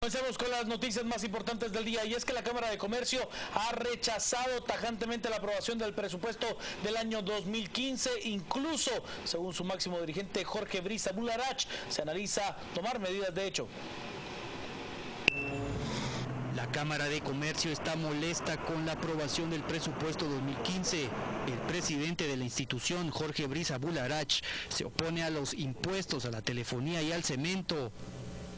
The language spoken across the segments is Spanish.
Comencemos con las noticias más importantes del día, y es que la Cámara de Comercio ha rechazado tajantemente la aprobación del presupuesto del año 2015. Incluso, según su máximo dirigente Jorge Brisa Bularach, se analiza tomar medidas de hecho. La Cámara de Comercio está molesta con la aprobación del presupuesto 2015. El presidente de la institución, Jorge Brisa Bularach, se opone a los impuestos a la telefonía y al cemento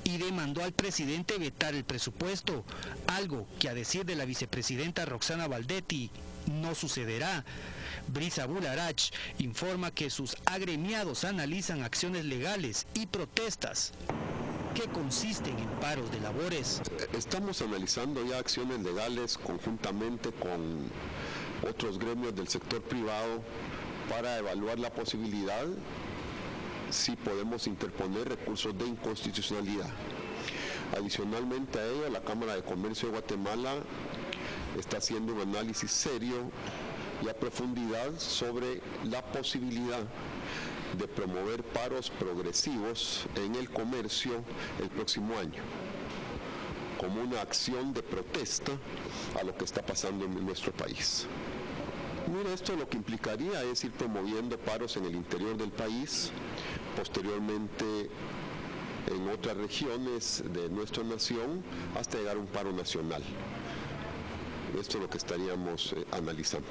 y demandó al presidente vetar el presupuesto, algo que a decir de la vicepresidenta Roxana Valdetti no sucederá. Brisa Bularach informa que sus agremiados analizan acciones legales y protestas que consisten en paros de labores. Estamos analizando ya acciones legales conjuntamente con otros gremios del sector privado para evaluar la posibilidad si podemos interponer recursos de inconstitucionalidad. Adicionalmente a ello, la Cámara de Comercio de Guatemala está haciendo un análisis serio y a profundidad sobre la posibilidad de promover paros progresivos en el comercio el próximo año, como una acción de protesta a lo que está pasando en nuestro país. Mira, esto lo que implicaría es ir promoviendo paros en el interior del país, posteriormente en otras regiones de nuestra nación, hasta llegar a un paro nacional. Esto es lo que estaríamos analizando.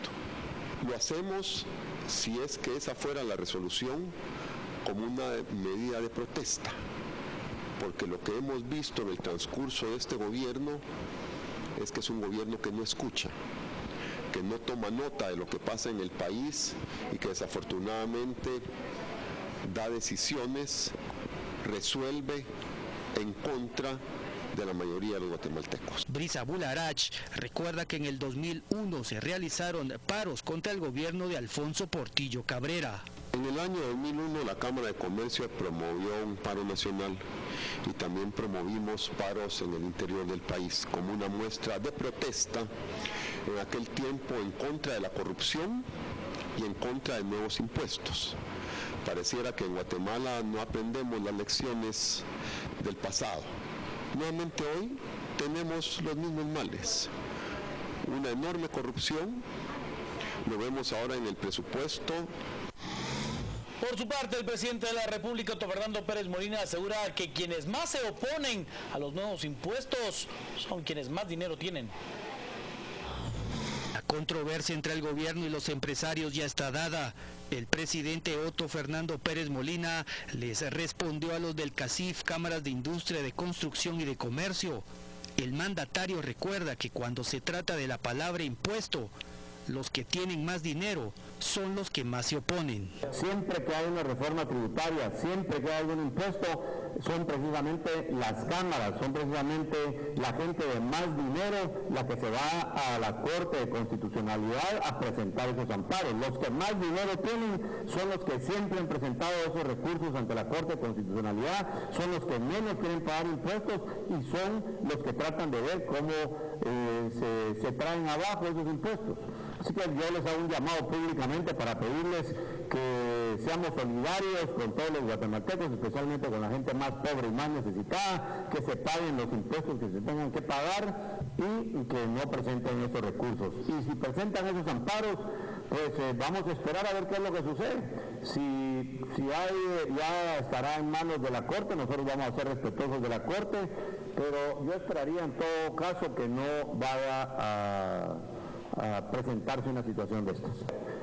Lo hacemos, si es que esa fuera la resolución, como una medida de protesta, porque lo que hemos visto en el transcurso de este gobierno es que es un gobierno que no escucha, que no toma nota de lo que pasa en el país y que desafortunadamente da decisiones, resuelve en contra de la mayoría de los guatemaltecos. Brisa Bularach recuerda que en el 2001 se realizaron paros contra el gobierno de Alfonso Portillo Cabrera. En el año 2001 la Cámara de Comercio promovió un paro nacional y también promovimos paros en el interior del país como una muestra de protesta en aquel tiempo en contra de la corrupción y en contra de nuevos impuestos. Pareciera que en Guatemala no aprendemos las lecciones del pasado. Nuevamente hoy tenemos los mismos males, una enorme corrupción, lo vemos ahora en el presupuesto. Por su parte, el presidente de la República, Otto Fernando Pérez Molina, asegura que quienes más se oponen a los nuevos impuestos son quienes más dinero tienen. La controversia entre el gobierno y los empresarios ya está dada. El presidente Otto Fernando Pérez Molina les respondió a los del CACIF, Cámaras de Industria, de Construcción y de Comercio. El mandatario recuerda que cuando se trata de la palabra impuesto, los que tienen más dinero son los que más se oponen. Siempre que hay una reforma tributaria, siempre que hay algún impuesto, son precisamente las cámaras, son precisamente la gente de más dinero la que se va a la Corte de Constitucionalidad a presentar esos amparos. Los que más dinero tienen son los que siempre han presentado esos recursos ante la Corte de Constitucionalidad, son los que menos quieren pagar impuestos y son los que tratan de ver cómo se traen abajo esos impuestos. Así que yo les hago un llamado públicamente para pedirles que seamos solidarios con todos los guatemaltecos, especialmente con la gente más pobre y más necesitada, que se paguen los impuestos que se tengan que pagar y que no presenten esos recursos. Y si presentan esos amparos, pues vamos a esperar a ver qué es lo que sucede. Si hay, ya estará en manos de la Corte, nosotros vamos a ser respetuosos de la Corte, pero yo esperaría en todo caso que no vaya a presentarse una situación de estas.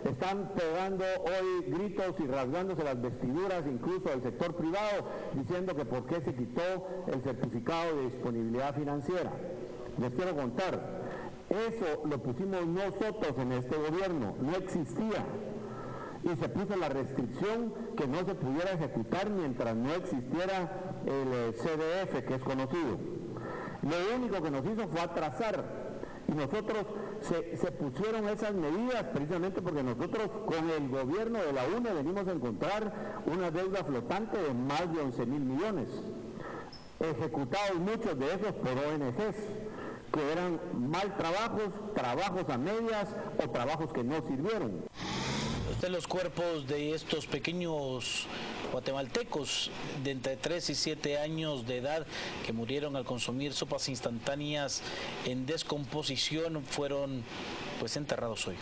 Están pegando hoy gritos y rasgándose las vestiduras, incluso del sector privado, diciendo que por qué se quitó el certificado de disponibilidad financiera. Les quiero contar, eso lo pusimos nosotros en este gobierno, no existía. Y se puso la restricción que no se pudiera ejecutar mientras no existiera el CDF, que es conocido. Lo único que nos hizo fue atrasar. Y nosotros se pusieron esas medidas precisamente porque nosotros con el gobierno de la UNE venimos a encontrar una deuda flotante de más de 11.000 millones, ejecutados muchos de esos por ONGs, que eran mal trabajos, trabajos a medias o trabajos que no sirvieron. de los cuerpos de estos pequeños guatemaltecos de entre 3 y 7 años de edad que murieron al consumir sopas instantáneas en descomposición fueron pues enterrados hoy.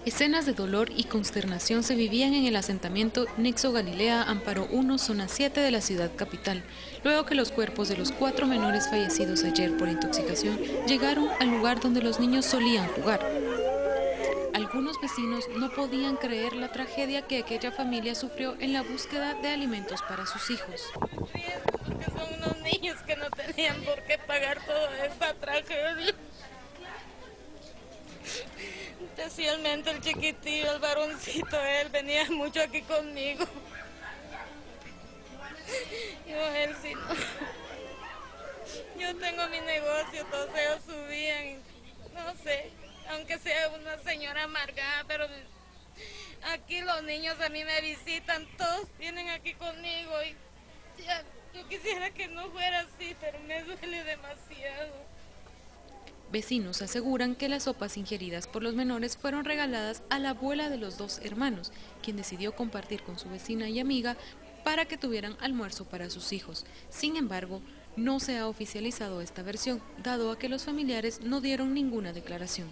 Escenas de dolor y consternación se vivían en el asentamiento Nexo Galilea Amparo 1, zona 7 de la ciudad capital, luego que los cuerpos de los 4 menores fallecidos ayer por intoxicación llegaron al lugar donde los niños solían jugar. Algunos vecinos no podían creer la tragedia que aquella familia sufrió en la búsqueda de alimentos para sus hijos. Porque son unos niños que no tenían por qué pagar toda esta tragedia. Especialmente el chiquitillo, el varoncito, él venía mucho aquí conmigo. Él sí no. Yo tengo mi negocio, todos ellos subían, no sé, aunque sea una señora amargada, pero aquí los niños a mí me visitan, todos vienen aquí conmigo y ya, yo quisiera que no fuera así, pero me duele demasiado. Vecinos aseguran que las sopas ingeridas por los menores fueron regaladas a la abuela de los 2 hermanos, quien decidió compartir con su vecina y amiga para que tuvieran almuerzo para sus hijos. Sin embargo, no se ha oficializado esta versión, dado a que los familiares no dieron ninguna declaración.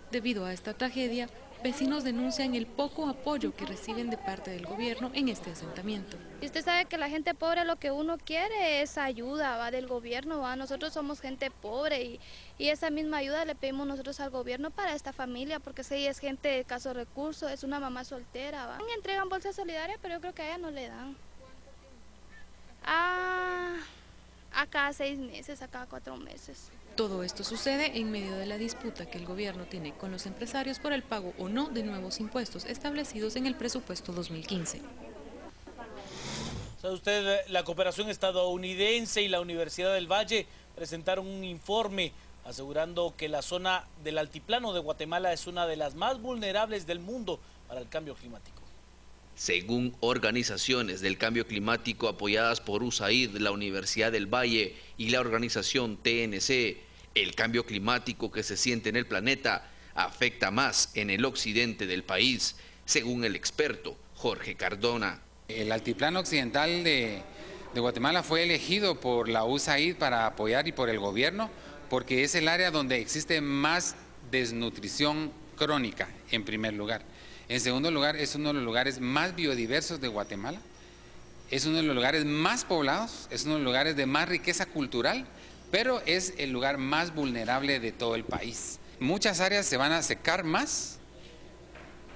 Debido a esta tragedia, vecinos denuncian el poco apoyo que reciben de parte del gobierno en este asentamiento. Y usted sabe que la gente pobre lo que uno quiere es ayuda, va, del gobierno, va. Nosotros somos gente pobre y esa misma ayuda le pedimos nosotros al gobierno para esta familia, porque si es gente de escasos recursos, es una mamá soltera, va. Entregan bolsa solidaria, pero yo creo que a ella no le dan. A cada 6 meses, a cada 4 meses. Todo esto sucede en medio de la disputa que el gobierno tiene con los empresarios por el pago o no de nuevos impuestos establecidos en el presupuesto 2015. ¿Sabe usted? La cooperación estadounidense y la Universidad del Valle presentaron un informe asegurando que la zona del altiplano de Guatemala es una de las más vulnerables del mundo para el cambio climático. Según organizaciones del cambio climático apoyadas por USAID, la Universidad del Valle y la organización TNC, el cambio climático que se siente en el planeta afecta más en el occidente del país, según el experto Jorge Cardona. El altiplano occidental de Guatemala fue elegido por la USAID para apoyar y por el gobierno porque es el área donde existe más desnutrición crónica, en primer lugar. En segundo lugar, es uno de los lugares más biodiversos de Guatemala, es uno de los lugares más poblados, es uno de los lugares de más riqueza cultural, pero es el lugar más vulnerable de todo el país. Muchas áreas se van a secar más,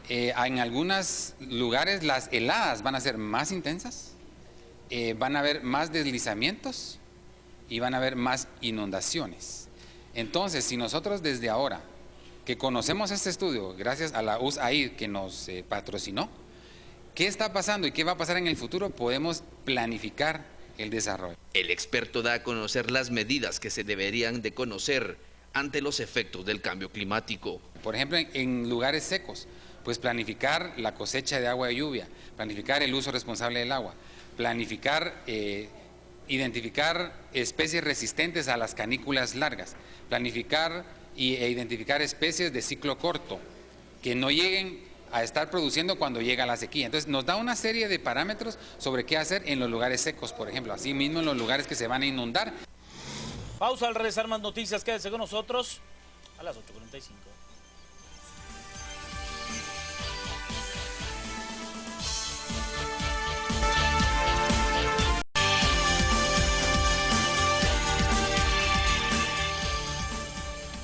en algunos lugares las heladas van a ser más intensas, van a haber más deslizamientos y van a haber más inundaciones. Entonces, si nosotros desde ahora que conocemos este estudio, gracias a la USAID que nos patrocinó, ¿qué está pasando y qué va a pasar en el futuro? Podemos planificar el desarrollo. El experto da a conocer las medidas que se deberían de conocer ante los efectos del cambio climático. Por ejemplo, en lugares secos, pues planificar la cosecha de agua de lluvia, planificar el uso responsable del agua, planificar, identificar especies resistentes a las canículas largas, planificar e identificar especies de ciclo corto que no lleguen a estar produciendo cuando llega la sequía. Entonces nos da una serie de parámetros sobre qué hacer en los lugares secos, por ejemplo, así mismo en los lugares que se van a inundar. Pausa, al regresar más noticias, quédese con nosotros a las 8:45.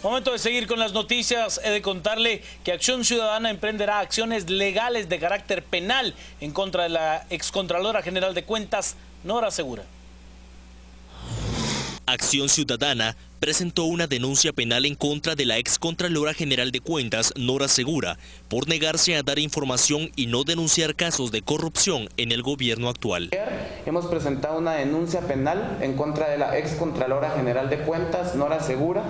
Momento de seguir con las noticias. He de contarle que Acción Ciudadana emprenderá acciones legales de carácter penal en contra de la excontralora general de cuentas, Nora Segura. Acción Ciudadana presentó una denuncia penal en contra de la excontralora general de cuentas, Nora Segura, por negarse a dar información y no denunciar casos de corrupción en el gobierno actual. Hemos presentado una denuncia penal en contra de la excontralora general de cuentas, Nora Segura,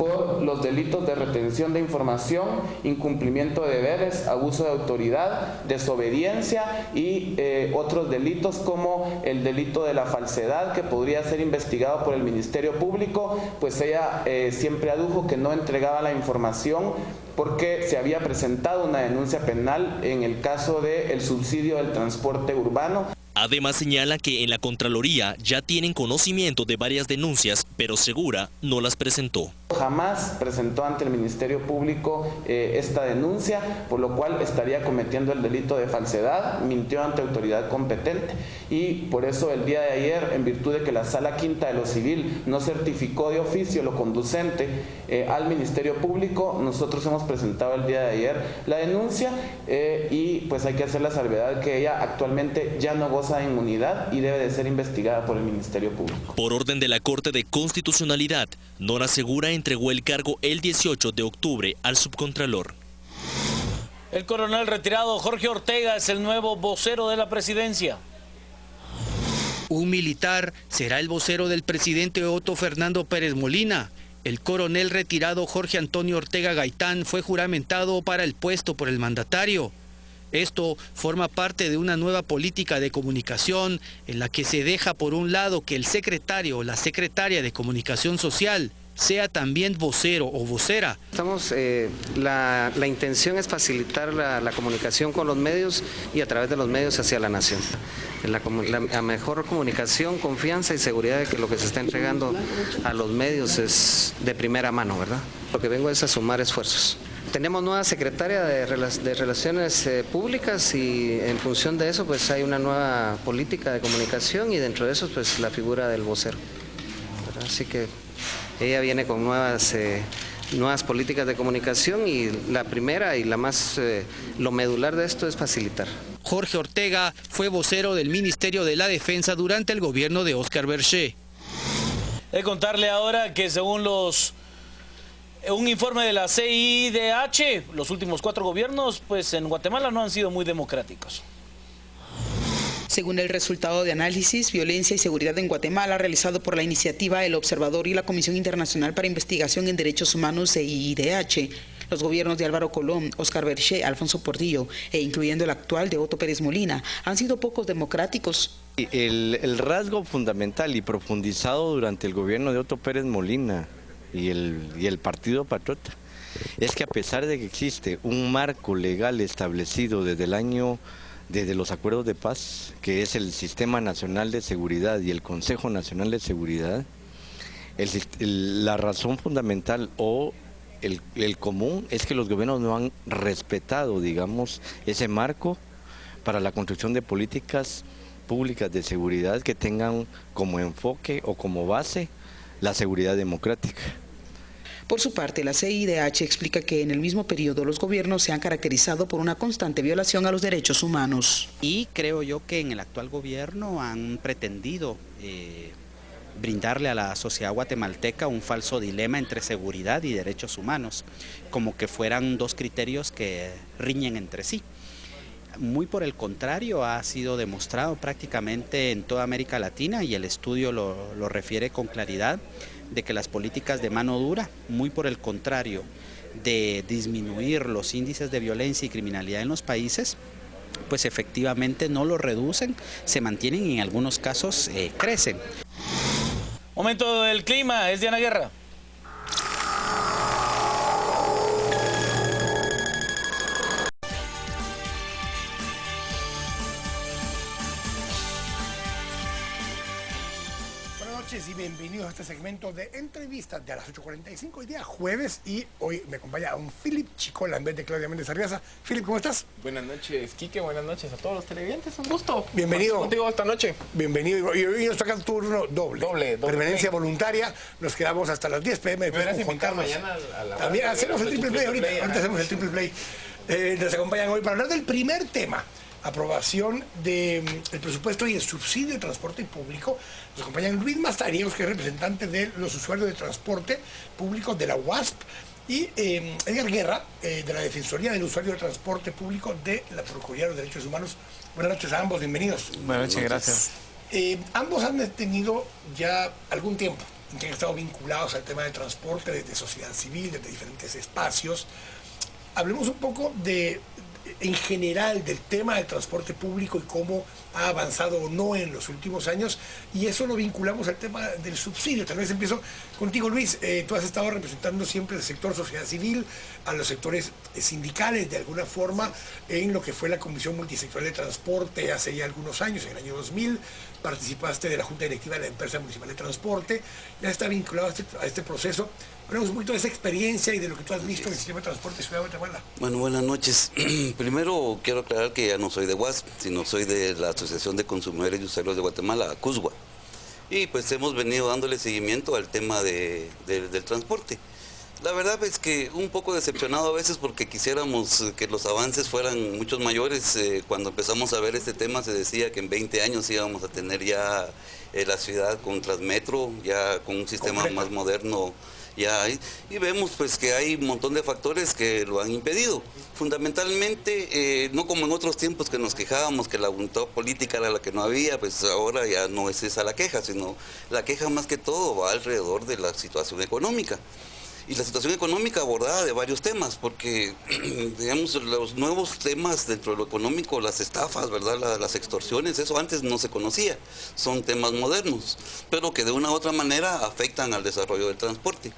por los delitos de retención de información, incumplimiento de deberes, abuso de autoridad, desobediencia y otros delitos como el delito de la falsedad, que podría ser investigado por el Ministerio Público, pues ella siempre adujo que no entregaba la información porque se había presentado una denuncia penal en el caso del subsidio del transporte urbano. Además señala que en la Contraloría ya tienen conocimiento de varias denuncias, pero Segura no las presentó. Jamás presentó ante el Ministerio Público esta denuncia, por lo cual estaría cometiendo el delito de falsedad, mintió ante autoridad competente y por eso el día de ayer, en virtud de que la Sala Quinta de lo Civil no certificó de oficio lo conducente al Ministerio Público, nosotros hemos presentado el día de ayer la denuncia y pues hay que hacer la salvedad que ella actualmente ya no goza de inmunidad y debe de ser investigada por el Ministerio Público. Por orden de la Corte de Constitucionalidad, Nora Segura entregó el cargo el 18 de octubre al subcontralor. El coronel retirado Jorge Ortega es el nuevo vocero de la presidencia. Un militar será el vocero del presidente Otto Fernando Pérez Molina. El coronel retirado Jorge Antonio Ortega Gaitán fue juramentado para el puesto por el mandatario. Esto forma parte de una nueva política de comunicación en la que se deja por un lado que el secretario o la secretaria de Comunicación Social sea también vocero o vocera. La intención es facilitar la comunicación con los medios y a través de los medios hacia la nación. La mejor comunicación, confianza y seguridad de que lo que se está entregando a los medios es de primera mano, ¿verdad? Lo que vengo es a sumar esfuerzos. Tenemos nueva secretaria de Relaciones Públicas y en función de eso pues hay una nueva política de comunicación y dentro de eso pues la figura del vocero, ¿verdad? Así que ella viene con nuevas políticas de comunicación y la primera y la más, lo medular de esto es facilitar. Jorge Ortega fue vocero del Ministerio de la Defensa durante el gobierno de Óscar Berché. De contarle ahora que según un informe de la CIDH, los últimos 4 gobiernos pues en Guatemala no han sido muy democráticos. Según el resultado de análisis, violencia y seguridad en Guatemala realizado por la iniciativa El Observador y la Comisión Internacional para Investigación en Derechos Humanos CIDH, los gobiernos de Álvaro Colón, Óscar Berché, Alfonso Portillo e incluyendo el actual de Otto Pérez Molina han sido pocos democráticos. El rasgo fundamental y profundizado durante el gobierno de Otto Pérez Molina y el Partido Patriota es que a pesar de que existe un marco legal establecido desde los acuerdos de paz, que es el Sistema Nacional de Seguridad y el Consejo Nacional de Seguridad, la razón fundamental o el común es que los gobiernos no han respetado, digamos, ese marco para la construcción de políticas públicas de seguridad que tengan como enfoque o como base la seguridad democrática. Por su parte, la CIDH explica que en el mismo periodo los gobiernos se han caracterizado por una constante violación a los derechos humanos. Y creo yo que en el actual gobierno han pretendido brindarle a la sociedad guatemalteca un falso dilema entre seguridad y derechos humanos, como que fueran dos criterios que riñen entre sí. Muy por el contrario, ha sido demostrado prácticamente en toda América Latina y el estudio lo refiere con claridad, de que las políticas de mano dura, muy por el contrario, de disminuir los índices de violencia y criminalidad en los países, pues efectivamente no lo reducen, se mantienen y en algunos casos crecen. Momento del clima, es Diana Guerra. Y bienvenidos a este segmento de entrevistas de a las 8:45, hoy día jueves, y hoy me acompaña un Philip Chicola en vez de Claudia Méndez Arriaza. Philip, ¿cómo estás? Buenas noches, Quique, buenas noches a todos los televidentes, un gusto. Bienvenido. Contigo esta noche. Bienvenido, y hoy nos toca el turno doble. Permanencia voluntaria, nos quedamos hasta las 10 p.m. Me hubieras invitado mañana a la... También hacemos el triple play ahorita hacemos el triple play. Nos acompañan hoy para hablar del primer tema, aprobación del presupuesto y el subsidio de transporte público. Nos acompañan Luis Mazariegos, que es representante de los usuarios de transporte público de la UASP, y Edgar Guerra, de la Defensoría del Usuario de Transporte Público de la Procuraduría de los Derechos Humanos. Buenas noches a ambos, bienvenidos. Buenas noches, gracias. Ambos han tenido ya algún tiempo que han estado vinculados al tema del transporte desde sociedad civil, desde diferentes espacios. Hablemos un poco en general del tema del transporte público y cómo ha avanzado o no en los últimos años, y eso lo vinculamos al tema del subsidio. Tal vez empiezo contigo, Luis. Tú has estado representando siempre el sector sociedad civil, a los sectores sindicales de alguna forma, en lo que fue la Comisión Multisectorial de Transporte hace ya algunos años, en el año 2000, participaste de la Junta Directiva de la Empresa Municipal de Transporte, ya está vinculado a este proceso. Hablamos un poquito de esa experiencia y de lo que tú has visto en el sistema de transporte de Ciudad de Guatemala. Bueno, buenas noches. Primero quiero aclarar que ya no soy de UASP, sino soy de la Asociación de Consumidores y Usuarios de Guatemala, CUSGUA. Y pues hemos venido dándole seguimiento al tema del transporte. La verdad es que un poco decepcionado a veces porque quisiéramos que los avances fueran muchos mayores. Cuando empezamos a ver este tema se decía que en 20 años íbamos a tener ya la ciudad con Transmetro, ya con un sistema más moderno. Ya hay, y vemos pues que hay un montón de factores que lo han impedido. Fundamentalmente, no como en otros tiempos que nos quejábamos que la voluntad política era la que no había, pues ahora ya no es esa la queja, sino la queja más que todo va alrededor de la situación económica. Y la situación económica abordada de varios temas, porque digamos los nuevos temas dentro de lo económico, las estafas, ¿verdad? Las extorsiones, eso antes no se conocía, son temas modernos, pero que de una u otra manera afectan al desarrollo del transporte.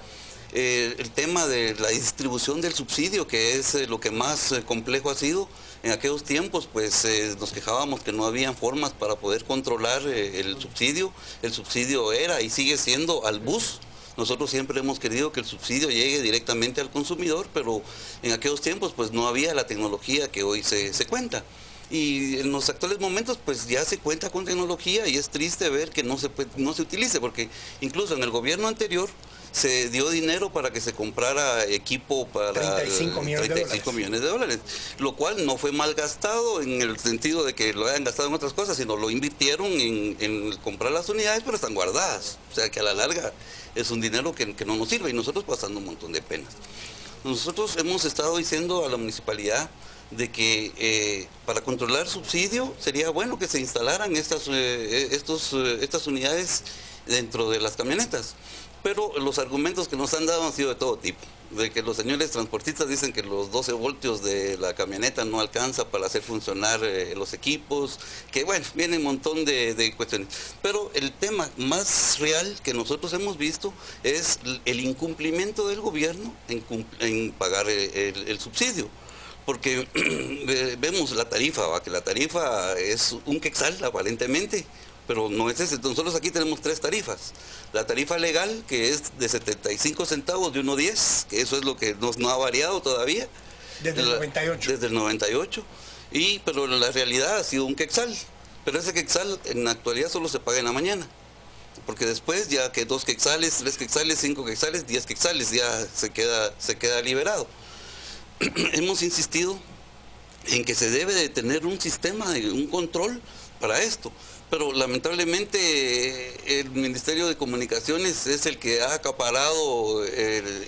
El tema de la distribución del subsidio, que es lo que más complejo ha sido. En aquellos tiempos pues nos quejábamos que no habían formas para poder controlar el subsidio. El subsidio era y sigue siendo al bus. Nosotros siempre hemos querido que el subsidio llegue directamente al consumidor, pero en aquellos tiempos pues no había la tecnología que hoy se cuenta. Y en los actuales momentos pues ya se cuenta con tecnología y es triste ver que no se utilice, porque incluso en el gobierno anterior se dio dinero para que se comprara equipo para 35 millones de dólares, lo cual no fue mal gastado en el sentido de que lo hayan gastado en otras cosas, sino lo invirtieron en comprar las unidades, pero están guardadas. O sea que a la larga es un dinero que no nos sirve y nosotros pasando un montón de penas. Nosotros hemos estado diciendo a la municipalidad de que para controlar subsidio sería bueno que se instalaran estas unidades dentro de las camionetas. Pero los argumentos que nos han dado han sido de todo tipo, de que los señores transportistas dicen que los 12 voltios de la camioneta no alcanza para hacer funcionar los equipos, que bueno, viene un montón de cuestiones. Pero el tema más real que nosotros hemos visto es el incumplimiento del gobierno en pagar el subsidio. Porque vemos la tarifa, que la tarifa es un quetzal aparentemente, pero no es ese. Nosotros aquí tenemos 3 tarifas. La tarifa legal, que es de 75 centavos de 1.10, que eso es lo que no ha variado todavía. Desde el 98. Desde el 98. Pero la realidad ha sido un quetzal. Pero ese quetzal en la actualidad solo se paga en la mañana. Porque después ya que 2 quetzales, 3 quetzales, 5 quetzales, 10 quetzales, ya se queda liberado. Hemos insistido en que se debe de tener un sistema, un control para esto. Pero lamentablemente el Ministerio de Comunicaciones es el que ha acaparado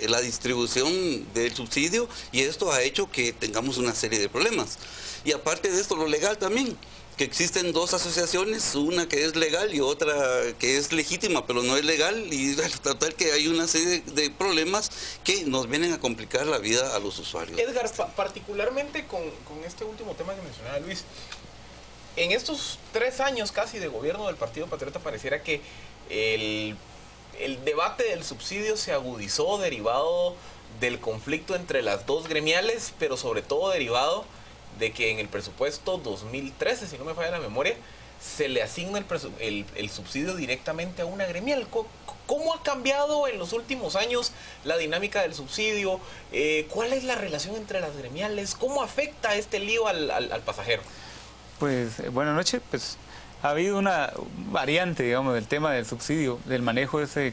la distribución del subsidio y esto ha hecho que tengamos una serie de problemas. Y aparte de esto, lo legal también, que existen 2 asociaciones, una que es legal y otra que es legítima, pero no es legal, y total que hay una serie de problemas que nos vienen a complicar la vida a los usuarios. Edgar, particularmente con este último tema que mencionaba Luis, en estos 3 años casi de gobierno del Partido Patriota pareciera que el debate del subsidio se agudizó derivado del conflicto entre las 2 gremiales, pero sobre todo derivado de que en el presupuesto 2013, si no me falla la memoria, se le asigna el subsidio directamente a una gremial. ¿Cómo ha cambiado en los últimos años la dinámica del subsidio? ¿Cuál es la relación entre las gremiales? ¿Cómo afecta este lío al pasajero? Pues buenas noches. Pues ha habido una variante, digamos, del tema del subsidio, del manejo de ese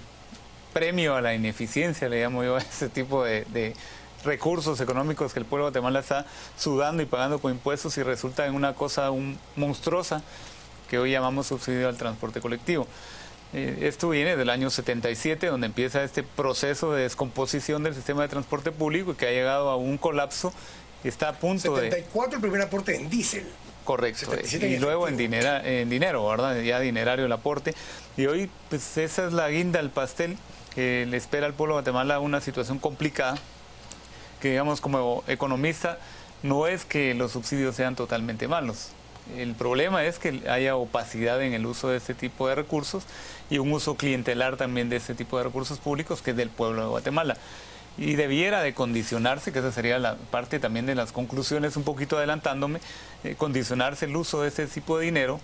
premio a la ineficiencia, le llamo yo, a ese tipo de recursos económicos que el pueblo de Guatemala está sudando y pagando con impuestos y resulta en una cosa monstruosa que hoy llamamos subsidio al transporte colectivo. Esto viene del año 77, donde empieza este proceso de descomposición del sistema de transporte público y que ha llegado a un colapso y está a punto 74 el primer aporte en diésel. Correcto. Y luego en dinero, ¿verdad? Ya dinerario el aporte. Y hoy, pues esa es la guinda al pastel que le espera al pueblo de Guatemala, una situación complicada, que digamos como economista, no es que los subsidios sean totalmente malos. El problema es que haya opacidad en el uso de este tipo de recursos y un uso clientelar también de este tipo de recursos públicos que es del pueblo de Guatemala. Y debiera de condicionarse, que esa sería la parte también de las conclusiones, un poquito adelantándome, condicionarse el uso de este tipo de dinero,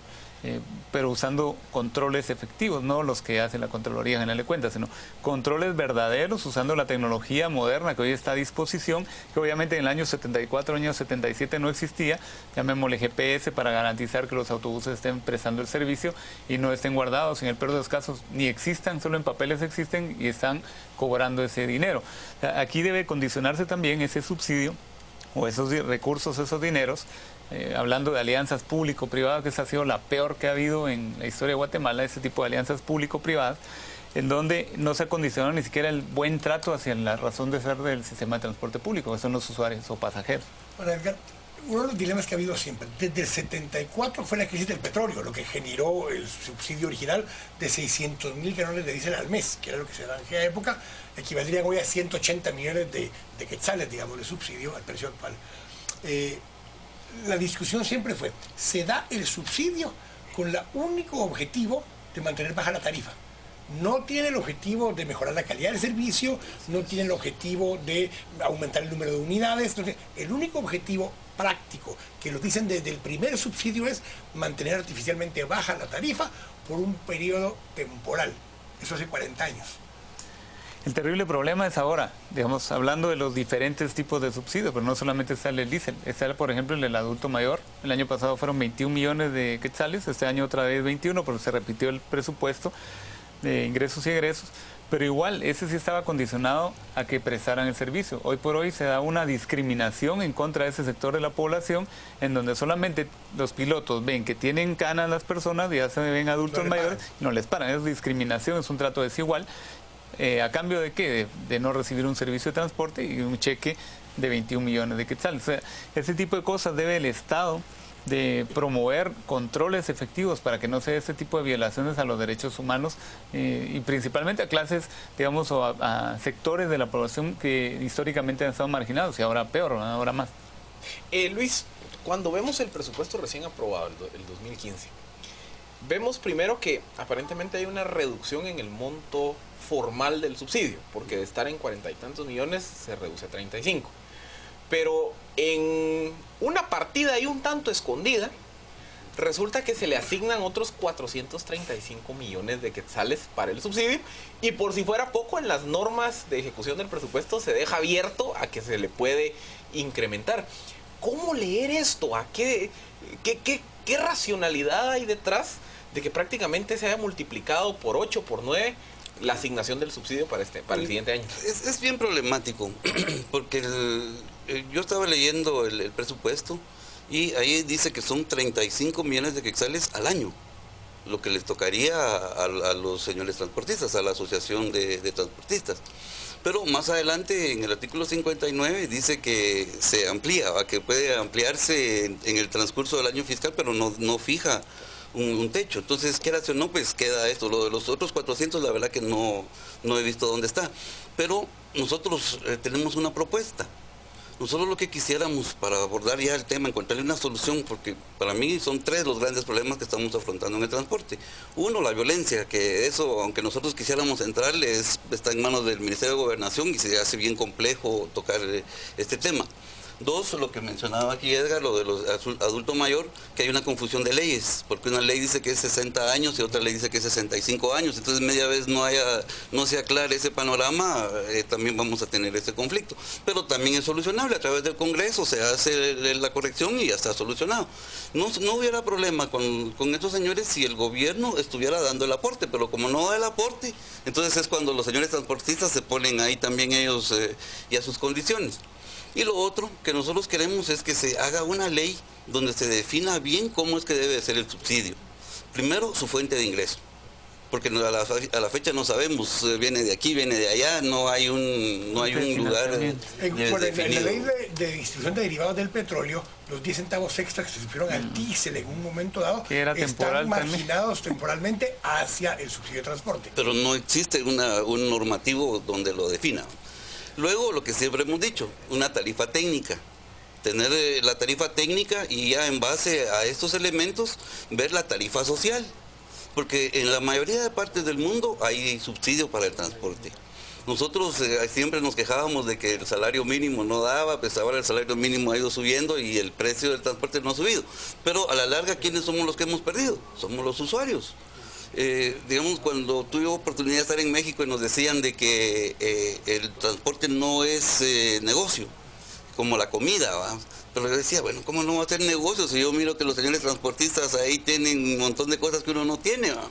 pero usando controles efectivos, no los que hace la Contraloría General de Cuentas, sino controles verdaderos, usando la tecnología moderna que hoy está a disposición, que obviamente en el año 74, año 77 no existía, llamémosle GPS, para garantizar que los autobuses estén prestando el servicio y no estén guardados, en el peor de los casos ni existan, solo en papeles existen y están cobrando ese dinero. Aquí debe condicionarse también ese subsidio o esos recursos, esos dineros, hablando de alianzas público-privadas, que esa ha sido la peor que ha habido en la historia de Guatemala, ese tipo de alianzas público-privadas, en donde no se ha condicionado ni siquiera el buen trato hacia la razón de ser del sistema de transporte público, que son los usuarios o pasajeros. Bueno, Edgar, uno de los dilemas que ha habido siempre, desde el 74 fue la crisis del petróleo, lo que generó el subsidio original de 600.000 galones de diésel al mes, que era lo que se daba en aquella época, equivaldrían hoy a 180 millones de quetzales, digamos, de subsidio al precio actual. La discusión siempre fue, se da el subsidio con el único objetivo de mantener baja la tarifa. No tiene el objetivo de mejorar la calidad del servicio, no tiene el objetivo de aumentar el número de unidades. Entonces, el único objetivo práctico, que lo dicen desde el primer subsidio, es mantener artificialmente baja la tarifa por un periodo temporal. Eso hace 40 años. El terrible problema es ahora, digamos, hablando de los diferentes tipos de subsidios, pero no solamente está el del diésel, está, por ejemplo, el del adulto mayor. El año pasado fueron 21 millones de quetzales, este año otra vez 21, porque se repitió el presupuesto de ingresos y egresos, pero igual, ese sí estaba condicionado a que prestaran el servicio. Hoy por hoy se da una discriminación en contra de ese sector de la población, en donde solamente los pilotos ven que tienen canas las personas, ya se ven adultos mayores, y no les paran. Es discriminación, es un trato desigual. ¿A cambio de qué? De no recibir un servicio de transporte y un cheque de 21 millones de quetzales. O sea, ese tipo de cosas debe el Estado de promover controles efectivos para que no se dé este tipo de violaciones a los derechos humanos y principalmente a clases, digamos, o a sectores de la población que históricamente han estado marginados y ahora peor, ahora más. Luis, cuando vemos el presupuesto recién aprobado, el 2015, vemos primero que aparentemente hay una reducción en el monto formal del subsidio, porque de estar en 40 y tantos millones se reduce a 35. Pero en una partida ahí un tanto escondida, resulta que se le asignan otros 435 millones de quetzales para el subsidio, y por si fuera poco, en las normas de ejecución del presupuesto se deja abierto a que se le puede incrementar. ¿Cómo leer esto? ¿A qué racionalidad hay detrás de que prácticamente se haya multiplicado por 8, por 9 la asignación del subsidio para el siguiente año? Es bien problemático, porque yo estaba leyendo el presupuesto y ahí dice que son 35 millones de quetzales al año, lo que les tocaría a los señores transportistas, a la asociación de transportistas. Pero más adelante, en el artículo 59, dice que se amplía, que puede ampliarse en el transcurso del año fiscal, pero no fija un techo. Entonces, ¿qué o no? Pues queda esto. Lo de los otros 400, la verdad que no he visto dónde está. Pero nosotros tenemos una propuesta. Nosotros lo que quisiéramos para abordar ya el tema, encontrarle una solución, porque para mí son 3 los grandes problemas que estamos afrontando en el transporte. Uno, la violencia, que eso, aunque nosotros quisiéramos entrarle, está en manos del Ministerio de Gobernación y se hace bien complejo tocar este tema. 2, lo que mencionaba aquí Edgar, lo de los adultos mayor, que hay una confusión de leyes, porque una ley dice que es 60 años y otra ley dice que es 65 años, entonces media vez no se aclare ese panorama, también vamos a tener ese conflicto. Pero también es solucionable, a través del Congreso se hace la corrección y ya está solucionado. No hubiera problema con estos señores si el gobierno estuviera dando el aporte, pero como no da el aporte, entonces es cuando los señores transportistas se ponen ahí también ellos y a sus condiciones. Y lo otro que nosotros queremos es que se haga una ley donde se defina bien cómo es que debe ser el subsidio. Primero, su fuente de ingreso. porque a la fecha no sabemos, viene de aquí, viene de allá, no hay un lugar en la ley de distribución de derivados del petróleo, los 10 centavos extra que se supieron al diésel en un momento dado están marginados temporalmente hacia el subsidio de transporte. Pero no existe un normativo donde lo defina. Luego, lo que siempre hemos dicho, una tarifa técnica. Tener la tarifa técnica y ya en base a estos elementos ver la tarifa social. Porque en la mayoría de partes del mundo hay subsidio para el transporte. Nosotros siempre nos quejábamos de que el salario mínimo no daba, pues ahora el salario mínimo ha ido subiendo y el precio del transporte no ha subido. Pero a la larga, ¿quiénes somos los que hemos perdido? Somos los usuarios. Digamos, cuando tuve oportunidad de estar en México y nos decían de que el transporte no es negocio, como la comida, ¿va? Pero yo decía, bueno, ¿cómo no va a ser negocio si yo miro que los señores transportistas ahí tienen un montón de cosas que uno no tiene, ¿va?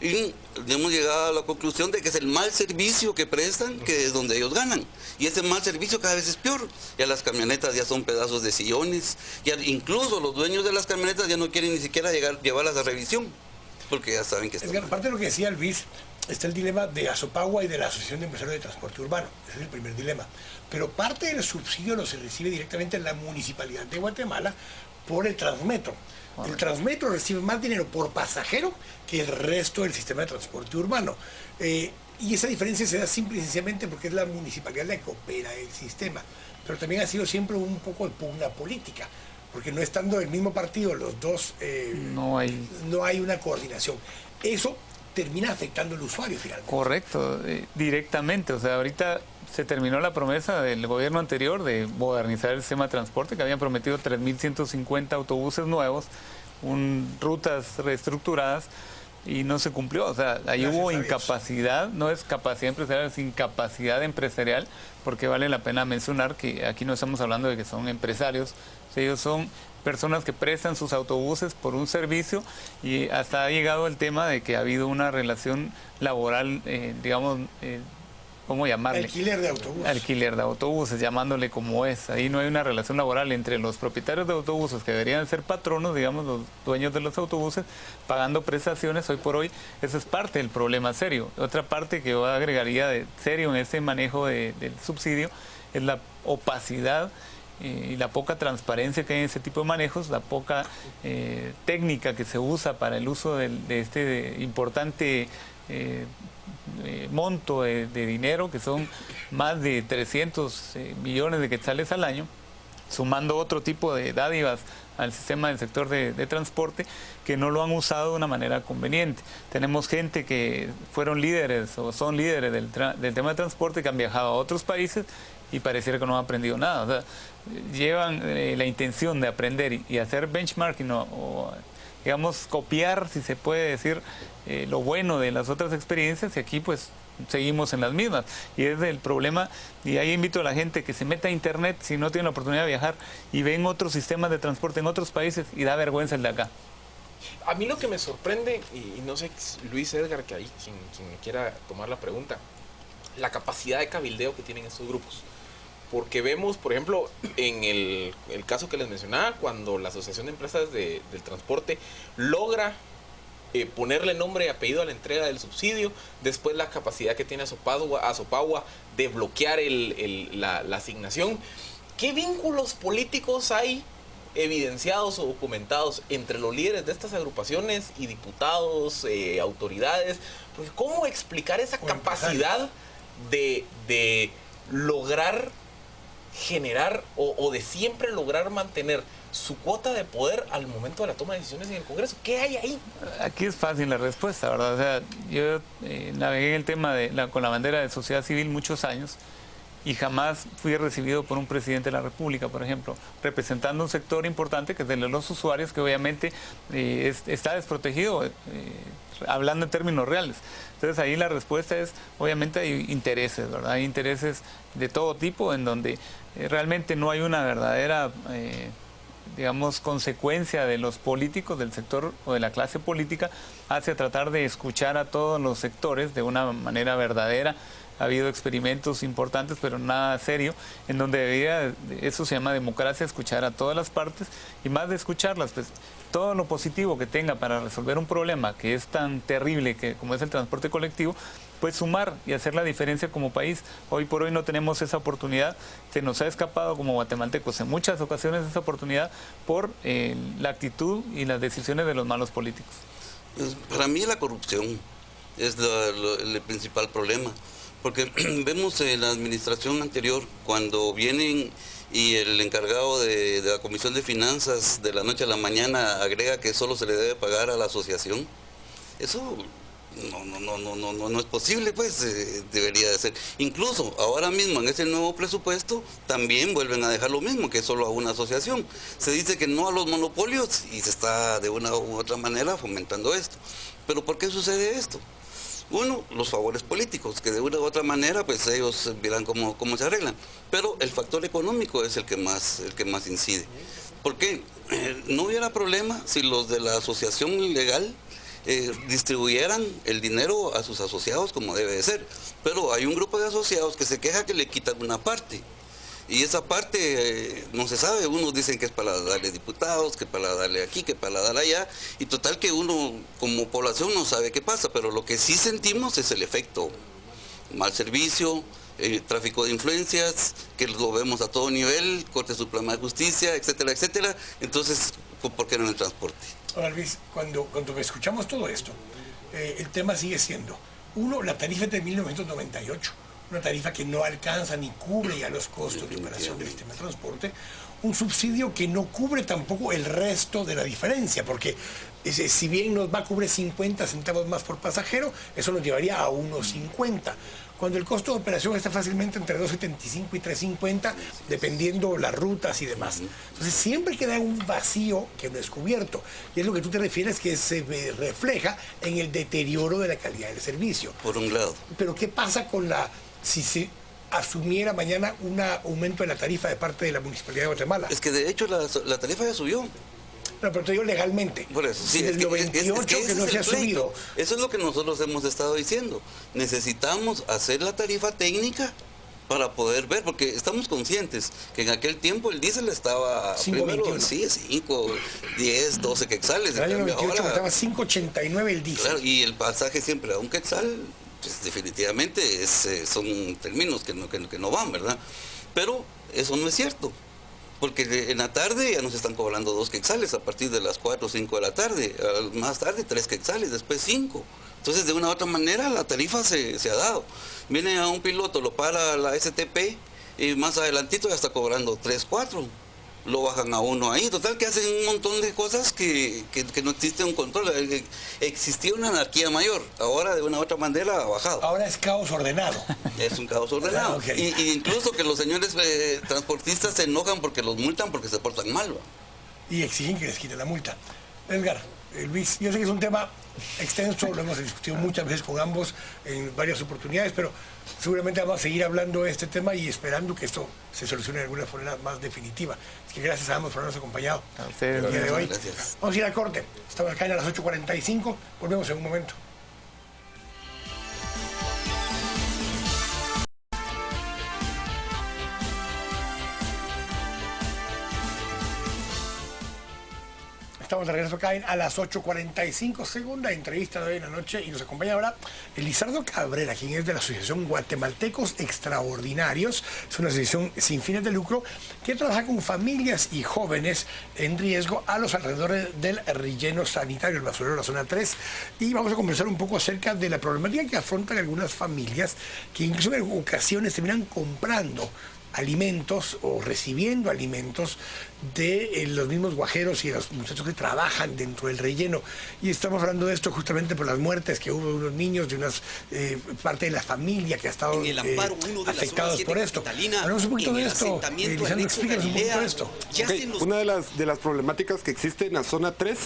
Y hemos llegado a la conclusión de que es el mal servicio que prestan, que es donde ellos ganan. Y ese mal servicio cada vez es peor. Ya las camionetas ya son pedazos de sillones, ya incluso los dueños de las camionetas ya no quieren ni siquiera llevarlas a revisión, porque ya saben que están mal. Aparte de lo que decía Luis, está el dilema de Azopagua y de la Asociación de Empresarios de Transporte Urbano. Ese es el primer dilema. Pero parte del subsidio lo se recibe directamente en la Municipalidad de Guatemala por el Transmetro. El Transmetro recibe más dinero por pasajero que el resto del sistema de transporte urbano. Y esa diferencia se da simple y sencillamente porque es la municipalidad la que opera el sistema. Pero también ha sido siempre un poco de pugna política, porque no estando del mismo partido los dos, no hay una coordinación. Eso termina afectando al usuario finalmente. Correcto, directamente. O sea, ahorita se terminó la promesa del gobierno anterior de modernizar el sistema de transporte, que habían prometido 3.150 autobuses nuevos, rutas reestructuradas, y no se cumplió. O sea, ahí hubo incapacidad, no es capacidad empresarial, es incapacidad empresarial, porque vale la pena mencionar que aquí no estamos hablando de que son empresarios, ellos son personas que prestan sus autobuses por un servicio, y hasta ha llegado el tema de que ha habido una relación laboral, digamos, ¿cómo llamarle? Alquiler de autobuses. Alquiler de autobuses, llamándole como es. Ahí no hay una relación laboral entre los propietarios de autobuses, que deberían ser patronos, digamos, los dueños de los autobuses, pagando prestaciones. Hoy por hoy, eso es parte del problema serio. Otra parte que yo agregaría de serio en este manejo del subsidio es la opacidad y la poca transparencia que hay en ese tipo de manejos, la poca técnica que se usa para el uso de este importante monto de dinero, que son más de 300 millones de quetzales al año, sumando otro tipo de dádivas al sistema del sector de transporte, que no lo han usado de una manera conveniente. Tenemos gente que fueron líderes o son líderes del tema de transporte, que han viajado a otros países y pareciera que no han aprendido nada. O sea, llevan la intención de aprender y hacer benchmarking o digamos, copiar, si se puede decir, lo bueno de las otras experiencias, y aquí pues seguimos en las mismas. Y es el problema, y ahí invito a la gente que se meta a internet si no tiene la oportunidad de viajar y ven otros sistemas de transporte en otros países y da vergüenza el de acá. A mí lo que me sorprende, y no sé, Luis, Edgar, que ahí quien quiera tomar la pregunta, la capacidad de cabildeo que tienen estos grupos. Porque vemos, por ejemplo, en el caso que les mencionaba, cuando la Asociación de Empresas del Transporte logra ponerle nombre y apellido a la entrega del subsidio, después la capacidad que tiene Azopagua de bloquear la asignación. ¿Qué vínculos políticos hay evidenciados o documentados entre los líderes de estas agrupaciones y diputados, autoridades? Porque ¿cómo explicar esa capacidad de lograr generar o de siempre lograr mantener su cuota de poder al momento de la toma de decisiones en el Congreso? ¿Qué hay ahí? Aquí es fácil la respuesta, ¿verdad? O sea, yo navegué en el tema con la bandera de sociedad civil muchos años y jamás fui recibido por un presidente de la República, por ejemplo, representando un sector importante que es el de los usuarios, que obviamente está desprotegido, hablando en términos reales. Entonces ahí la respuesta es, obviamente hay intereses, ¿verdad? Hay intereses de todo tipo en donde realmente no hay una verdadera, digamos, consecuencia de los políticos, del sector o de la clase política, hacia tratar de escuchar a todos los sectores de una manera verdadera, ha habido experimentos importantes, pero nada serio, en donde eso se llama democracia, escuchar a todas las partes, y más de escucharlas, pues todo lo positivo que tenga para resolver un problema que es tan terrible como es el transporte colectivo, pues sumar y hacer la diferencia como país. Hoy por hoy no tenemos esa oportunidad, se nos ha escapado como guatemaltecos en muchas ocasiones esa oportunidad por la actitud y las decisiones de los malos políticos. Pues para mí la corrupción es el principal problema, porque vemos en la administración anterior, cuando vienen y el encargado de la Comisión de Finanzas de la noche a la mañana agrega que solo se le debe pagar a la asociación, eso no es posible, pues debería de ser. Incluso ahora mismo en ese nuevo presupuesto también vuelven a dejar lo mismo, que solo a una asociación. Se dice que no a los monopolios y se está de una u otra manera fomentando esto. Pero ¿por qué sucede esto? Uno, los favores políticos, que de una u otra manera pues ellos verán cómo se arreglan. Pero el factor económico es el que más incide. ¿Por qué? No hubiera problema si los de la asociación legal distribuyeran el dinero a sus asociados como debe de ser, pero hay un grupo de asociados que se queja que le quitan una parte, y esa parte no se sabe. Unos dicen que es para darle diputados, que para darle aquí, que para darle allá, y total que uno como población no sabe qué pasa, pero lo que sí sentimos es el efecto: mal servicio, tráfico de influencias, que lo vemos a todo nivel, Corte Suprema de Justicia, etcétera, etcétera. Entonces, ¿por qué no en el transporte? Ahora, Luis, cuando escuchamos todo esto, el tema sigue siendo, uno, la tarifa es de 1998, una tarifa que no alcanza ni cubre ya los costos de operación del sistema de transporte, un subsidio que no cubre tampoco el resto de la diferencia, porque si bien nos va a cubrir 50 centavos más por pasajero, eso nos llevaría a 1.50. Cuando el costo de operación está fácilmente entre 2.75 y 3.50, dependiendo las rutas y demás. Entonces siempre queda un vacío que no es cubierto. Y es lo que tú te refieres, que se refleja en el deterioro de la calidad del servicio. Por un lado. Pero ¿qué pasa con si se asumiera mañana un aumento de la tarifa de parte de la Municipalidad de Guatemala? Es que de hecho la tarifa ya subió. No, pero te digo legalmente. Por eso, sí, desde el 98 que no se ha subido. Eso es lo que nosotros hemos estado diciendo. Necesitamos hacer la tarifa técnica para poder ver, porque estamos conscientes que en aquel tiempo el diésel estaba 5, 10, 12 quetzales. En el año 98 costaba 5.89 el diésel. Claro, y el pasaje siempre a un quetzal, pues definitivamente son términos que no van, ¿verdad? Pero eso no es cierto, porque en la tarde ya nos están cobrando 2 quetzales a partir de las 4 o 5 de la tarde, más tarde 3 quetzales, después 5. Entonces, de una u otra manera, la tarifa se ha dado. Viene a un piloto, lo para la STP y más adelantito ya está cobrando 3, 4. Lo bajan a uno ahí. Total que hacen un montón de cosas que no existe un control. Existía una anarquía mayor. Ahora, de una u otra manera, ha bajado. Ahora es caos ordenado. Es un caos ordenado. Okay. Y incluso que los señores transportistas se enojan porque los multan porque se portan mal. Y exigen que les quiten la multa. Edgar, Luis, yo sé que es un tema extenso, lo hemos discutido muchas veces con ambos en varias oportunidades, pero seguramente vamos a seguir hablando de este tema y esperando que esto se solucione de alguna forma más definitiva. Así que gracias a ambos por habernos acompañado el día de hoy. Gracias. Vamos a ir al corte. Estamos acá a las 8:45. Volvemos en un momento. Estamos de regreso acá a las 8:45, segunda entrevista de hoy en la noche, y nos acompaña ahora Elizardo Cabrera, quien es de la Asociación Guatemaltecos Extraordinarios. Es una asociación sin fines de lucro que trabaja con familias y jóvenes en riesgo a los alrededores del relleno sanitario, el basurero de la zona 3, y vamos a conversar un poco acerca de la problemática que afrontan algunas familias que incluso en ocasiones terminan comprando alimentos o recibiendo alimentos de los mismos guajeros y de los muchachos que trabajan dentro del relleno. Y estamos hablando de esto justamente por las muertes que hubo de unos niños, de unas parte de la familia que ha estado afectados por esto. Hablamos un poquito de esto. Lisandro, explícanos un poquito de esto. Okay. Una de las problemáticas que existe en la zona 3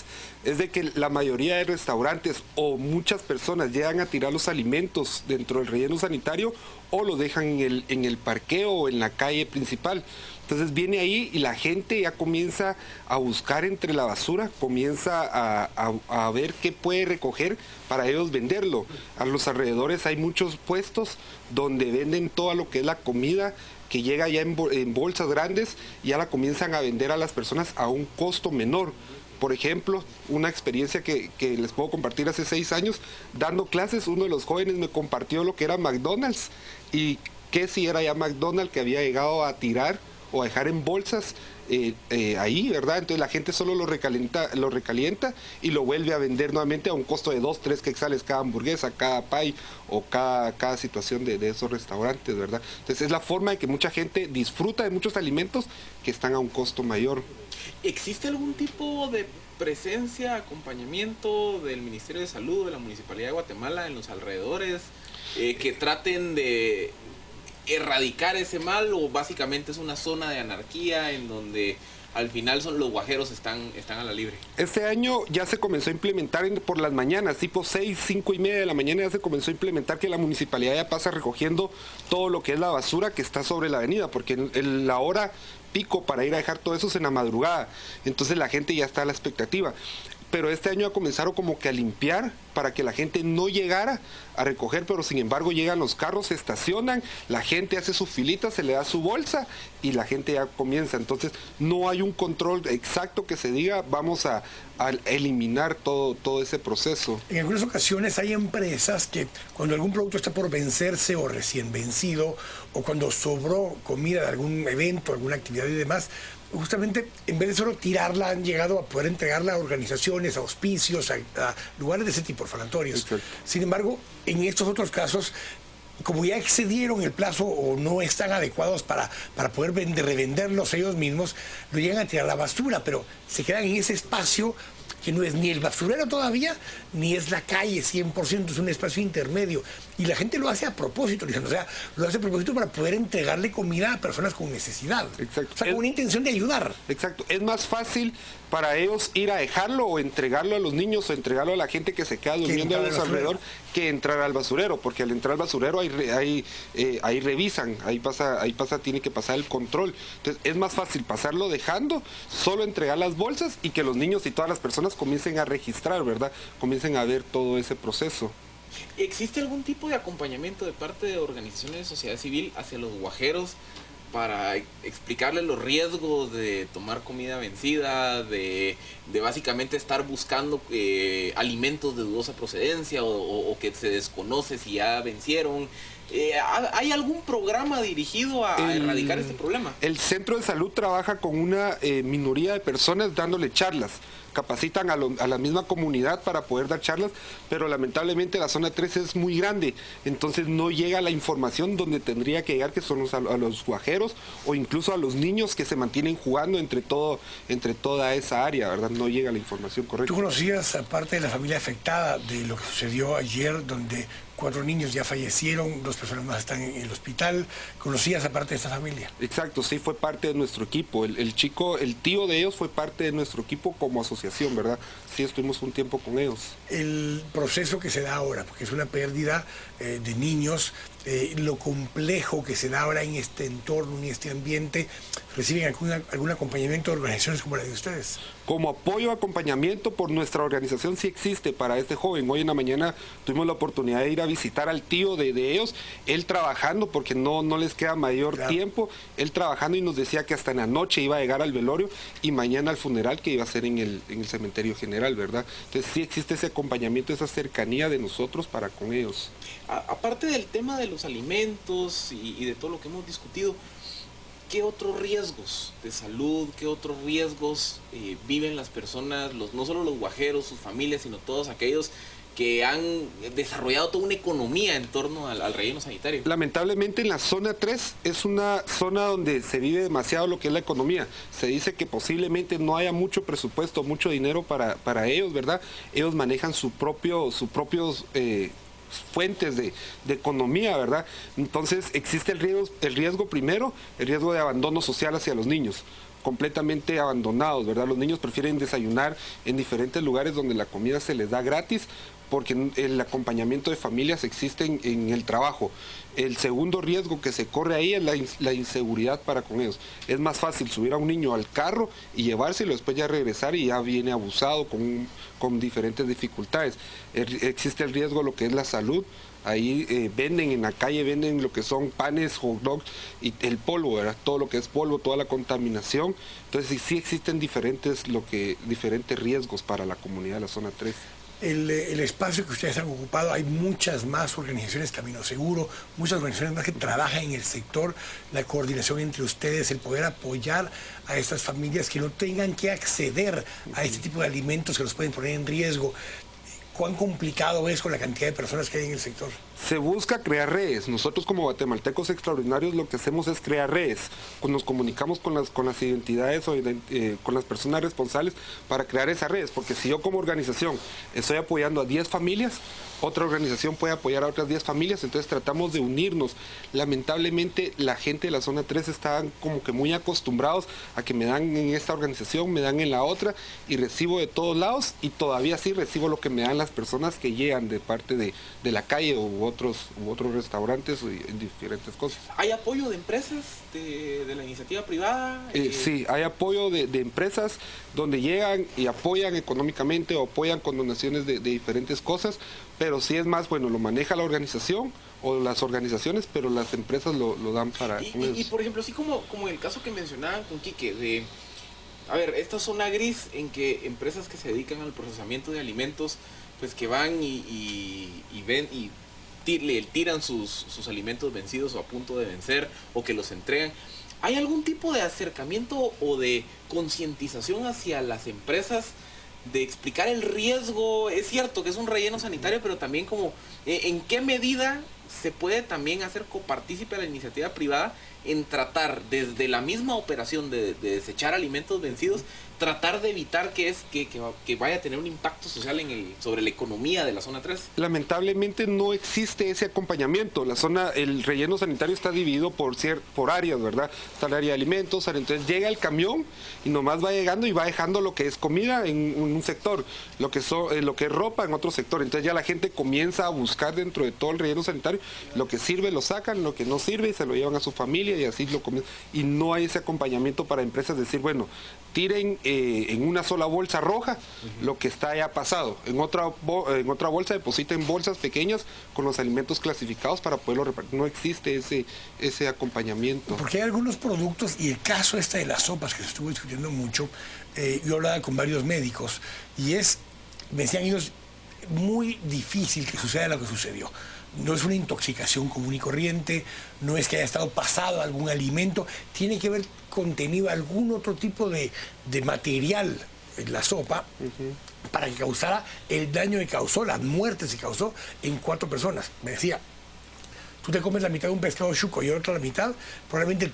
es de que la mayoría de restaurantes o muchas personas llegan a tirar los alimentos dentro del relleno sanitario o lo dejan en el parqueo o en la calle principal. Entonces viene ahí y la gente ya comienza a buscar entre la basura, comienza a ver qué puede recoger para ellos venderlo. A los alrededores hay muchos puestos donde venden todo lo que es la comida, que llega ya en bolsas grandes y ya la comienzan a vender a las personas a un costo menor. Por ejemplo, una experiencia que les puedo compartir hace 6 años, dando clases, uno de los jóvenes me compartió lo que era McDonald's y que si era ya McDonald's que había llegado a tirar o a dejar en bolsas ahí, ¿verdad? Entonces la gente solo lo recalienta y lo vuelve a vender nuevamente a un costo de 2, 3 quetzales cada hamburguesa, cada pay o cada situación de esos restaurantes, ¿verdad? Entonces es la forma de que mucha gente disfruta de muchos alimentos que están a un costo mayor. ¿Existe algún tipo de presencia, acompañamiento del Ministerio de Salud, de la Municipalidad de Guatemala en los alrededores, que traten de erradicar ese mal, o básicamente es una zona de anarquía en donde al final los guajeros están a la libre? Este año ya se comenzó a implementar por las mañanas, tipo 6, 5 y media de la mañana ya se comenzó a implementar que la municipalidad ya pasa recogiendo todo lo que es la basura que está sobre la avenida, porque la hora pico para ir a dejar todo eso es en la madrugada, entonces la gente ya está a la expectativa. Pero este año ya comenzaron como que a limpiar para que la gente no llegara a recoger, pero sin embargo llegan los carros, se estacionan, la gente hace su filita, se le da su bolsa y la gente ya comienza. Entonces no hay un control exacto que se diga vamos a eliminar todo ese proceso. En algunas ocasiones hay empresas que cuando algún producto está por vencerse o recién vencido, o cuando sobró comida de algún evento, alguna actividad y demás, justamente en vez de solo tirarla han llegado a poder entregarla a organizaciones, a hospicios, a lugares de ese tipo, orfanatorios. Exacto. Sin embargo, en estos otros casos, como ya excedieron el plazo o no están adecuados para poder revenderlos ellos mismos, lo llegan a tirar a la basura, pero se quedan en ese espacio que no es ni el basurero todavía, ni es la calle 100%, es un espacio intermedio. Y la gente lo hace a propósito, o sea, lo hace a propósito para poder entregarle comida a personas con necesidad. Exacto. O sea, con una intención de ayudar. Exacto. Es más fácil para ellos ir a dejarlo o entregarlo a los niños o entregarlo a la gente que se queda durmiendo a los alrededor que entrar al basurero, porque al entrar al basurero ahí revisan, ahí pasa, tiene que pasar el control. Entonces es más fácil pasarlo dejando, solo entregar las bolsas y que los niños y todas las personas comiencen a registrar, ¿verdad? Comiencen a ver todo ese proceso. ¿Existe algún tipo de acompañamiento de parte de organizaciones de sociedad civil hacia los guajeros para explicarles los riesgos de tomar comida vencida, de básicamente estar buscando alimentos de dudosa procedencia o que se desconoce si ya vencieron? ¿Hay algún programa dirigido a erradicar este problema? El centro de salud trabaja con una minoría de personas dándole charlas. Capacitan a la misma comunidad para poder dar charlas, pero lamentablemente la zona 3 es muy grande, entonces no llega la información donde tendría que llegar, que son a los guajeros o incluso a los niños que se mantienen jugando entre toda esa área, ¿verdad? No llega la información correcta. ¿Tú conocías, aparte de la familia afectada, de lo que sucedió ayer, donde 4 niños ya fallecieron, 2 personas más están en el hospital? ¿Conocías aparte de esta familia? Exacto, sí, fue parte de nuestro equipo. El tío de ellos fue parte de nuestro equipo como asociación, ¿verdad? Sí, estuvimos un tiempo con ellos. El proceso que se da ahora, porque es una pérdida de niños, lo complejo que se da ahora en este entorno, en este ambiente, ¿reciben algún acompañamiento de organizaciones como la de ustedes? Como apoyo, acompañamiento por nuestra organización sí existe para este joven. Hoy en la mañana tuvimos la oportunidad de ir a visitar al tío de ellos, él trabajando porque no les queda mayor tiempo, él trabajando y nos decía que hasta en la noche iba a llegar al velorio y mañana al funeral que iba a ser en el cementerio general, ¿verdad? Entonces sí existe ese acompañamiento, esa cercanía de nosotros para con ellos. Aparte del tema de los alimentos y de todo lo que hemos discutido, ¿qué otros riesgos de salud, qué otros riesgos viven las personas, no solo los guajeros, sus familias, sino todos aquellos que han desarrollado toda una economía en torno al relleno sanitario? Lamentablemente en la zona 3 es una zona donde se vive demasiado lo que es la economía. Se dice que posiblemente no haya mucho presupuesto, mucho dinero para ellos, ¿verdad? Ellos manejan sus propios fuentes de economía, ¿verdad? Entonces existe el riesgo primero, el riesgo de abandono social hacia los niños, completamente abandonados, ¿verdad? Los niños prefieren desayunar en diferentes lugares donde la comida se les da gratis porque el acompañamiento de familias existe en el trabajo. El segundo riesgo que se corre ahí es la inseguridad para con ellos. Es más fácil subir a un niño al carro y llevárselo, después ya regresar y ya viene abusado con diferentes dificultades. Existe el riesgo de lo que es la salud. Ahí venden en la calle, venden lo que son panes, hot dogs y el polvo, ¿verdad? Todo lo que es polvo, toda la contaminación. Entonces sí existen diferentes riesgos para la comunidad de la zona 3. El espacio que ustedes han ocupado, hay muchas más organizaciones, Camino Seguro, muchas organizaciones más que trabajan en el sector, la coordinación entre ustedes, el poder apoyar a estas familias que no tengan que acceder a este tipo de alimentos que los pueden poner en riesgo. ¿Cuán complicado es con la cantidad de personas que hay en el sector? Se busca crear redes. Nosotros como guatemaltecos extraordinarios lo que hacemos es crear redes. Nos comunicamos con las identidades o con las personas responsables para crear esas redes. Porque si yo como organización estoy apoyando a 10 familias, otra organización puede apoyar a otras 10 familias, entonces tratamos de unirnos. Lamentablemente la gente de la zona 3 están como que muy acostumbrados a que me dan en esta organización, me dan en la otra y recibo de todos lados y todavía sí recibo lo que me dan las personas que llegan de parte de la calle u otros restaurantes y diferentes cosas. ¿Hay apoyo de empresas de la iniciativa privada? Sí, hay apoyo de empresas donde llegan y apoyan económicamente o apoyan con donaciones de diferentes cosas, pero sí es más, bueno, lo maneja la organización o las organizaciones, pero las empresas lo dan para... Y por ejemplo, así como en el caso que mencionaban con Quique, a ver, esta zona gris en que empresas que se dedican al procesamiento de alimentos, pues que van y ven y le tiran sus alimentos vencidos o a punto de vencer o que los entregan. ¿Hay algún tipo de acercamiento o de concientización hacia las empresas de explicar el riesgo? Es cierto que es un relleno sanitario, pero también como en qué medida se puede también hacer copartícipe a la iniciativa privada en tratar desde la misma operación de desechar alimentos vencidos, tratar de evitar que vaya a tener un impacto social sobre la economía de la zona 3. Lamentablemente no existe ese acompañamiento. El relleno sanitario está dividido por áreas, ¿verdad? Está el área de alimentos, entonces llega el camión y nomás va llegando y va dejando lo que es comida en un sector, lo que es ropa en otro sector. Entonces ya la gente comienza a buscar dentro de todo el relleno sanitario, lo que sirve lo sacan, lo que no sirve se lo llevan a su familia y así lo comienzan. Y no hay ese acompañamiento para empresas decir, bueno, tiren en una sola bolsa roja lo que está ya pasado. En otra bolsa depositen bolsas pequeñas con los alimentos clasificados para poderlo repartir. No existe ese acompañamiento. Porque hay algunos productos, y el caso de las sopas que se estuvo discutiendo mucho, yo hablaba con varios médicos, y me decían ellos, muy difícil que suceda lo que sucedió. No es una intoxicación común y corriente, no es que haya estado pasado algún alimento, tiene que haber contenido algún otro tipo de material en la sopa para que causara el daño que causó, las muertes que causó en 4 personas. Me decía, tú te comes la mitad de un pescado chuco y otra la mitad, probablemente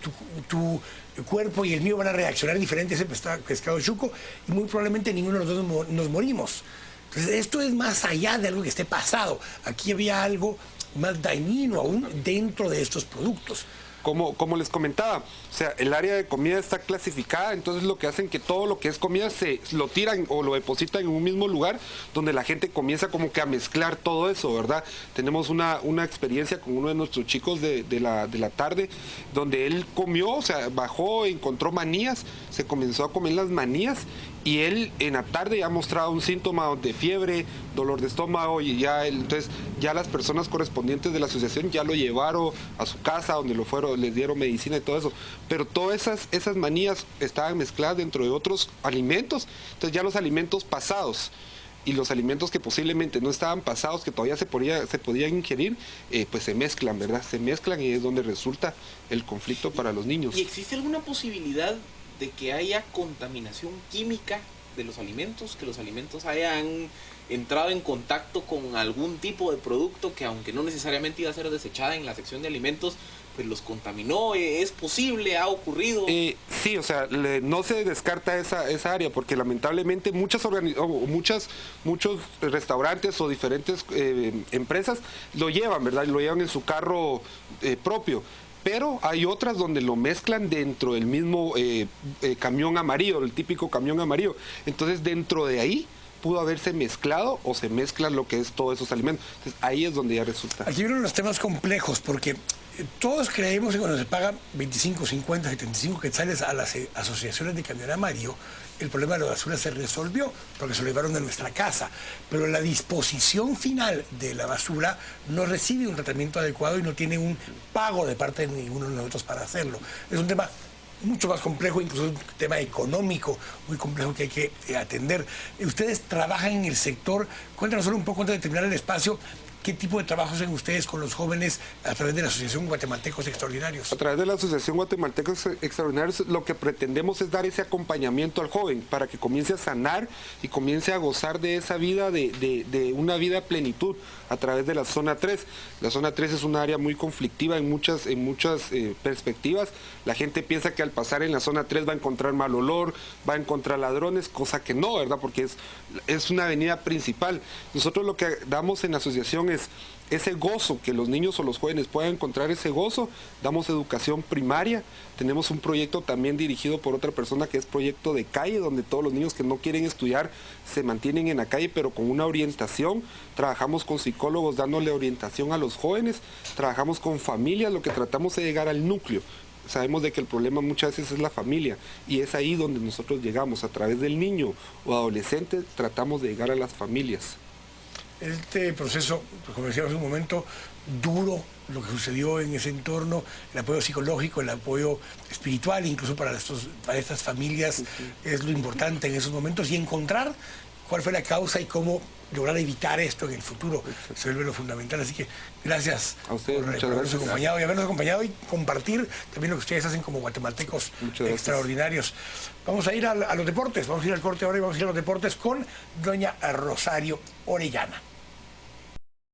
tu cuerpo y el mío van a reaccionar diferente a ese pescado chuco y muy probablemente ninguno de los dos nos morimos. Entonces, esto es más allá de algo que esté pasado. Aquí había algo más dañino aún dentro de estos productos. Como les comentaba, o sea, el área de comida está clasificada, entonces lo que hacen que todo lo que es comida se lo tiran o lo depositan en un mismo lugar donde la gente comienza como que a mezclar todo eso, ¿verdad? Tenemos una experiencia con uno de nuestros chicos de la tarde, donde él comió, o sea, bajó, encontró manías, se comenzó a comer las manías y él en la tarde ya mostraba un síntoma de fiebre, dolor de estómago y entonces ya las personas correspondientes de la asociación ya lo llevaron a su casa donde les dieron medicina y todo eso, pero todas esas manías estaban mezcladas dentro de otros alimentos, entonces ya los alimentos pasados y los alimentos que posiblemente no estaban pasados, que todavía se podían ingerir, pues se mezclan, ¿verdad? Se mezclan y es donde resulta el conflicto para los niños. ¿Y existe alguna posibilidad de que haya contaminación química de los alimentos, que los alimentos hayan entrado en contacto con algún tipo de producto que aunque no necesariamente iba a ser desechada en la sección de alimentos, pues los contaminó? ¿Es posible? ¿Ha ocurrido? Sí, o sea, no se descarta esa área porque lamentablemente muchos restaurantes o diferentes empresas lo llevan, ¿verdad? Lo llevan en su carro propio. Pero hay otras donde lo mezclan dentro del mismo camión amarillo, el típico camión amarillo. Entonces dentro de ahí pudo haberse mezclado o se mezclan lo que es todos esos alimentos. Entonces, ahí es donde ya resulta. Aquí vienen los temas complejos, porque todos creemos que cuando se pagan 25, 50, 75 quetzales a las asociaciones de Camionera Amarillo, el problema de la basura se resolvió, porque se lo llevaron de nuestra casa. Pero la disposición final de la basura no recibe un tratamiento adecuado y no tiene un pago de parte de ninguno de nosotros para hacerlo. Es un tema mucho más complejo, incluso un tema económico muy complejo que hay que atender. Ustedes trabajan en el sector, cuéntanos solo un poco antes de terminar el espacio, ¿qué tipo de trabajo hacen ustedes con los jóvenes a través de la Asociación Guatemaltecos Extraordinarios? A través de la Asociación Guatemaltecos Extraordinarios lo que pretendemos es dar ese acompañamiento al joven para que comience a sanar y comience a gozar de esa vida, de una vida a plenitud a través de la zona 3. La zona 3 es un área muy conflictiva en muchas perspectivas. La gente piensa que al pasar en la zona 3 va a encontrar mal olor, va a encontrar ladrones, cosa que no, ¿verdad? Porque es una avenida principal. Nosotros lo que damos en la asociación es ese gozo, que los niños o los jóvenes puedan encontrar ese gozo. Damos educación primaria, tenemos un proyecto también dirigido por otra persona que es proyecto de calle, donde todos los niños que no quieren estudiar se mantienen en la calle, pero con una orientación. Trabajamos con psicólogos dándole orientación a los jóvenes, trabajamos con familias, lo que tratamos es llegar al núcleo. Sabemos de que el problema muchas veces es la familia y es ahí donde nosotros llegamos, a través del niño o adolescente tratamos de llegar a las familias. Este proceso, como decíamos en un momento, duro, lo que sucedió en ese entorno, el apoyo psicológico, el apoyo espiritual, incluso para estas familias, es lo importante en esos momentos, y encontrar cuál fue la causa y cómo lograr evitar esto en el futuro. Se vuelve lo fundamental. Así que gracias a ustedes, por habernos acompañado y habernos acompañado y compartir también lo que ustedes hacen como guatemaltecos extraordinarios. Vamos a ir a los deportes, vamos a ir al corte ahora y vamos a ir a los deportes con doña Rosario Orellana.